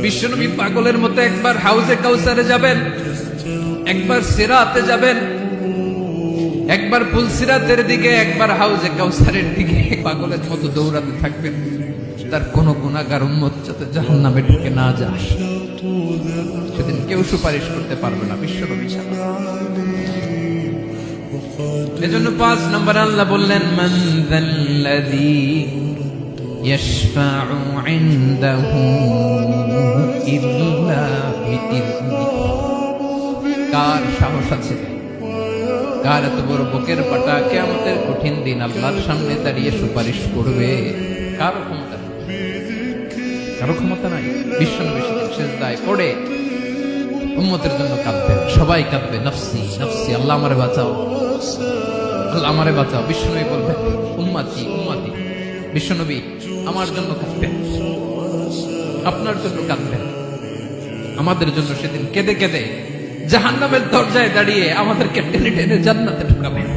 বিশ্বনবী পাগলের মতো একবার হাউজে কাউসারে যাবেন, একবার সিরাতে যাবেন, একবার পুলসিরাতের দিকে, একবার হাউজে কাউসারের দিকে পাগলের মতো দৌড়াতে থাকবেন। তার কোন গুনাহগার উম্মত যাতে জাহান্নামে ঢুকে না যায়, সেদিন কেউ সুপারিশ করতে পারবে না বিশ্বনবী ছাড়া। এজন্য 5 নম্বর আল্লাহ বললেন, মান যাল্লাযী ইয়াশফাউ ইনদাহু ইল্লা বিইذনিহি। কার সাহস আছে, কার এত বড় বুকের পাটা কিয়ামতের কঠিন দিন আল্লাহর সামনে দাঁড়িয়ে সুপারিশ করবে? কারো ক্ষমতা নেই, কারো ক্ষমতা নাই। বিশ্বনবী সিজদায় পড়ে উম্মতের জন্য কাঁদবেন, সবাই কাঁদবে, নফসি নফসি, আল্লাহ আমারে বাঁচাও, আল্লাহ আমারে বাঁচাও। বিশ্বনবী বলবেন, উম্মতি উম্মতি। বিশ্বনবী আমার জন্য কাঁদবেন, আপনার জন্য কাঁদবেন, আমাদের জন্য সেদিন কেঁদে কেঁদে জাহান্নামের দরজায় দাঁড়িয়ে আমাদেরকে টেনে টেনে জান্নাতে ঢুকাবেন।